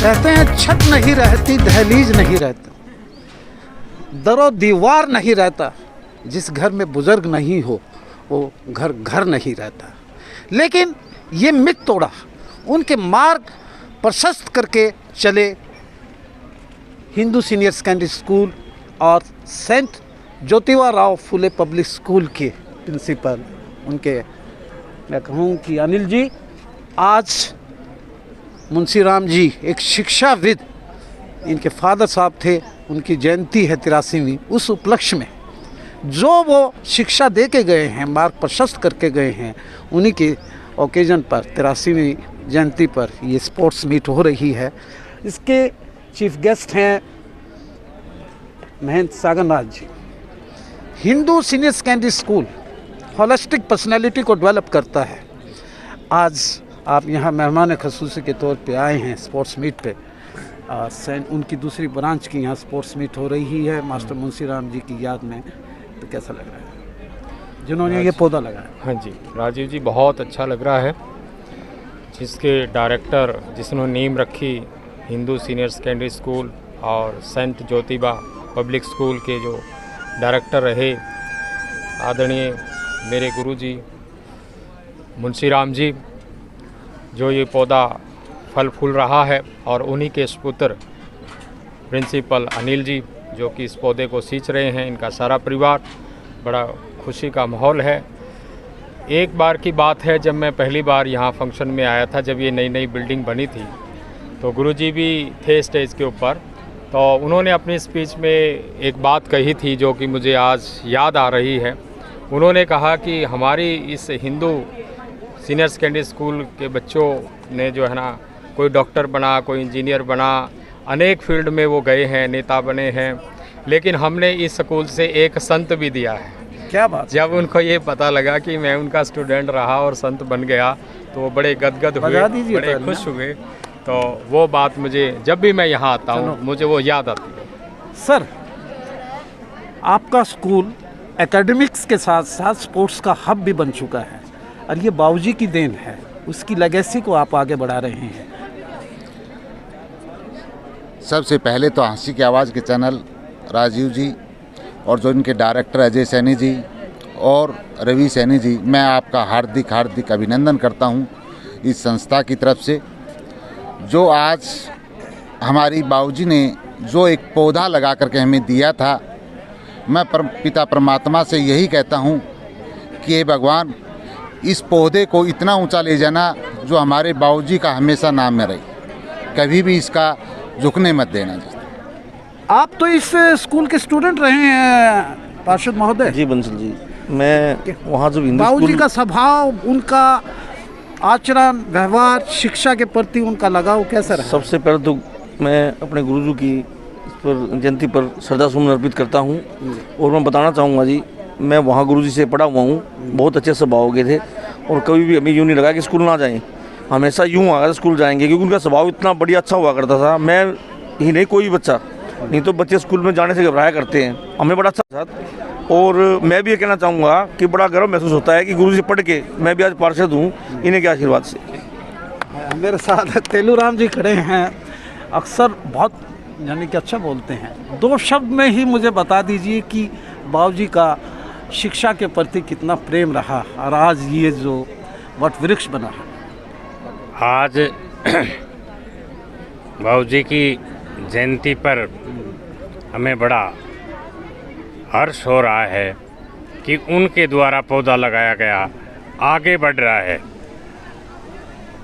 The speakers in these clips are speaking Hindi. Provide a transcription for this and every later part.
कहते हैं छत नहीं रहती, दहलीज नहीं रहता, दरो दीवार नहीं रहता, जिस घर में बुजुर्ग नहीं हो वो घर घर नहीं रहता। लेकिन ये मिथ तोड़ा, उनके मार्ग प्रशस्त करके चले हिंदू सीनियर सेकेंडरी स्कूल और सेंट ज्योतिबा राव फुले पब्लिक स्कूल के प्रिंसिपल, उनके मैं कहूँ कि अनिल जी, आज मुंशी राम जी एक शिक्षाविद, इनके फादर साहब थे, उनकी जयंती है 83वीं। उस उपलक्ष्य में जो वो शिक्षा दे के गए हैं, मार्ग प्रशस्त करके गए हैं, उन्हीं के ओकेजन पर 83वीं जयंती पर ये स्पोर्ट्स मीट हो रही है। इसके चीफ गेस्ट हैं Mahendra Sagarnath ji. Hindu senior secondary school holistic personality को डेवलप करता है। आज आप यहाँ मेहमान ख़ुसूसी के तौर पे आए हैं स्पोर्ट्स मीट पे। उनकी दूसरी ब्रांच की यहाँ स्पोर्ट्स मीट हो रही है मास्टर मुंशी राम जी की याद में। तो कैसा लग रहा है जिन्होंने ये पौधा लगाया? हाँ जी राजीव जी, बहुत अच्छा लग रहा है। जिसके डायरेक्टर, जिसने नींव रखी हिंदू सीनियर सेकेंडरी स्कूल और सेंट ज्योतिबा पब्लिक स्कूल के जो डायरेक्टर रहे आदरणीय मेरे गुरुजी मुंशी राम जी, जो ये पौधा फल फूल रहा है, और उन्हीं के सुपुत्र प्रिंसिपल अनिल जी जो कि इस पौधे को सींच रहे हैं, इनका सारा परिवार, बड़ा खुशी का माहौल है। एक बार की बात है, जब मैं पहली बार यहाँ फंक्शन में आया था, जब ये नई नई बिल्डिंग बनी थी, तो गुरुजी भी थे स्टेज के ऊपर, तो उन्होंने अपनी स्पीच में एक बात कही थी जो कि मुझे आज याद आ रही है। उन्होंने कहा कि हमारी इस हिंदू सीनियर सेकेंडरी स्कूल के बच्चों ने जो है ना, कोई डॉक्टर बना, कोई इंजीनियर बना, अनेक फील्ड में वो गए हैं, नेता बने हैं, लेकिन हमने इस स्कूल से एक संत भी दिया है। क्या बात! जब उनको ये पता लगा कि मैं उनका स्टूडेंट रहा और संत बन गया, तो वो बड़े गदगद हुए, बड़े खुश हुए। तो वो बात मुझे जब भी मैं यहाँ आता हूँ मुझे वो याद आती है। सर, आपका स्कूल एकेडमिक्स के साथ साथ स्पोर्ट्स का हब भी बन चुका है, और ये बाबूजी की देन है, उसकी लेगेसी को आप आगे बढ़ा रहे हैं। सबसे पहले तो हंसी की आवाज़ के चैनल राजीव जी और जो इनके डायरेक्टर अजय सैनी जी और रवि सैनी जी, मैं आपका हार्दिक हार्दिक अभिनंदन करता हूं इस संस्था की तरफ से, जो आज हमारी बाबूजी ने जो एक पौधा लगा करके हमें दिया था। मैं पिता परमात्मा से यही कहता हूं कि हे भगवान, इस पौधे को इतना ऊंचा ले जाना जो हमारे बाबूजी का हमेशा नाम में रहे, कभी भी इसका झुकने मत देना। आप तो इस स्कूल के स्टूडेंट रहे हैं पार्षद महोदय? जी बंसल जी, मैं वहाँ जब बाबूजी का स्वभाव, उनका आचरण, व्यवहार, शिक्षा के प्रति उनका लगाव कैसा रहा? सबसे पहले तो मैं अपने गुरुजी की इस पर जयंती पर श्रद्धा सुमन अर्पित करता हूँ। और मैं बताना चाहूँगा जी, मैं वहाँ गुरुजी से पढ़ा हुआ हूँ, बहुत अच्छे स्वभाव हो गए थे, और कभी भी हमें यूँ नहीं लगा कि स्कूल ना जाएँ, हमेशा यूँ आकर स्कूल जाएंगे, क्योंकि उनका स्वभाव इतना बढ़िया अच्छा हुआ करता था। मैं ही नहीं, कोई बच्चा नहीं तो बच्चे स्कूल में जाने से घबराया करते हैं, हमें बड़ा अच्छा साथ। और मैं भी ये कहना चाहूँगा कि बड़ा गर्व महसूस होता है कि गुरु से पढ़ के मैं भी आज पार्षद हूँ, इन्हीं के आशीर्वाद से। मेरे साथ तेलूराम जी खड़े हैं, अक्सर बहुत यानी कि अच्छा बोलते हैं। 2 शब्द में ही मुझे बता दीजिए कि बाबूजी का शिक्षा के प्रति कितना प्रेम रहा, और आज ये जो वट वृक्ष बना है। आज बाबूजी की जयंती पर हमें बड़ा हर्ष हो रहा है कि उनके द्वारा पौधा लगाया गया आगे बढ़ रहा है।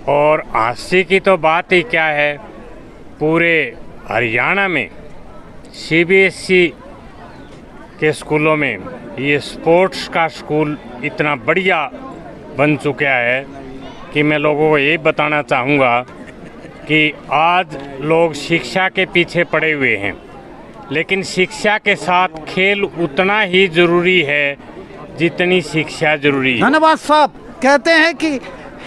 और हास्य की तो बात ही क्या है, पूरे हरियाणा में सीबीएसई के स्कूलों में ये स्पोर्ट्स का स्कूल इतना बढ़िया बन चुका है कि मैं लोगों को ये बताना चाहूँगा कि आज लोग शिक्षा के पीछे पड़े हुए हैं, लेकिन शिक्षा के साथ खेल उतना ही ज़रूरी है जितनी शिक्षा ज़रूरी है। धन्यवाद साहब। कहते हैं कि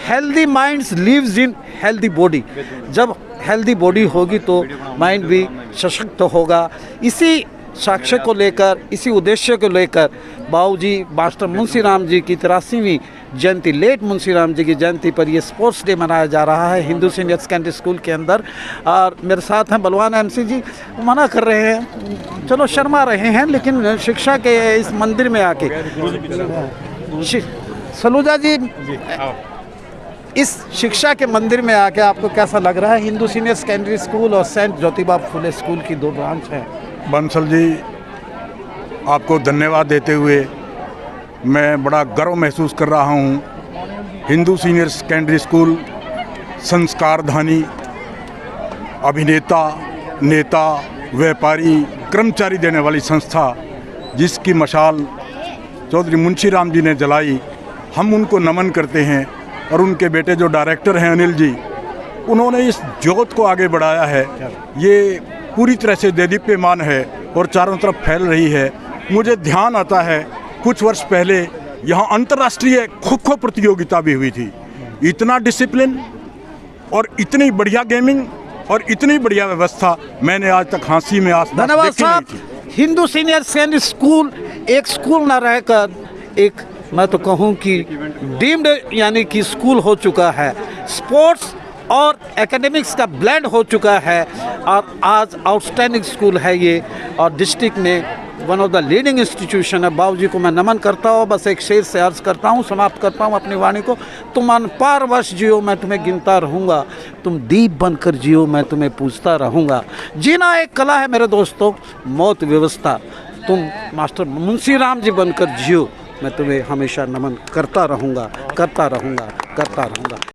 healthy minds lives in healthy body. जब हेल्दी बॉडी होगी तो माइंड भी सशक्त होगा। इसी साक्ष्य को लेकर, इसी उद्देश्य को लेकर बाबूजी मास्टर मुंशीराम जी की 83वीं जयंती, लेट मुंशीराम जी की जयंती पर ये स्पोर्ट्स डे मनाया जा रहा है हिंदू सीनियर सेकेंडरी स्कूल के अंदर। और मेरे साथ हैं बलवान MC जी, मना कर रहे हैं, चलो शर्मा रहे हैं, लेकिन शिक्षा के इस मंदिर में आके सलूजा जी, इस शिक्षा के मंदिर में आके आपको कैसा लग रहा है? हिंदू सीनियर सेकेंडरी स्कूल और सेंट ज्योतिबा फुले स्कूल की 2 ब्रांच हैं। बंसल जी, आपको धन्यवाद देते हुए मैं बड़ा गर्व महसूस कर रहा हूँ। हिंदू सीनियर सेकेंडरी स्कूल संस्कारधानी, अभिनेता, नेता, व्यापारी, कर्मचारी देने वाली संस्था, जिसकी मशाल चौधरी मुंशीराम जी ने जलाई, हम उनको नमन करते हैं। और उनके बेटे जो डायरेक्टर हैं अनिल जी, उन्होंने इस ज्योत को आगे बढ़ाया है। ये पूरी तरह से देदीप्यमान है और चारों तरफ फैल रही है। मुझे ध्यान आता है कुछ वर्ष पहले यहाँ अंतर्राष्ट्रीय खो-खो प्रतियोगिता भी हुई थी। इतना डिसिप्लिन और इतनी बढ़िया गेमिंग और इतनी बढ़िया व्यवस्था मैंने आज तक हाँसी में आसपास धन्यवाद देखी नहीं साहब। थी। हिंदू सीनियर सेकेंडरी स्कूल एक स्कूल न रहकर एक, मैं तो कहूँ कि डीम्ड यानी कि स्कूल हो चुका है। स्पोर्ट्स और एकेडमिक्स का ब्लेंड हो चुका है और आज आउटस्टैंडिंग स्कूल है ये, और डिस्ट्रिक्ट में one of the leading institution है। बाबूजी को मैं नमन करता हूँ। बस एक शेर से अर्ज करता हूँ, समाप्त करता हूँ अपनी वाणी को। तुम अनपार वर्ष जियो, मैं तुम्हें गिनता रहूँगा। तुम दीप बनकर जियो, मैं तुम्हें पूछता रहूँगा। जीना एक कला है मेरे दोस्तों, मौत व्यवस्था। तुम मास्टर मुंशीराम जी बनकर जियो, मैं तुम्हें हमेशा नमन करता रहूँगा, करता रहूँगा, करता रहूँगा।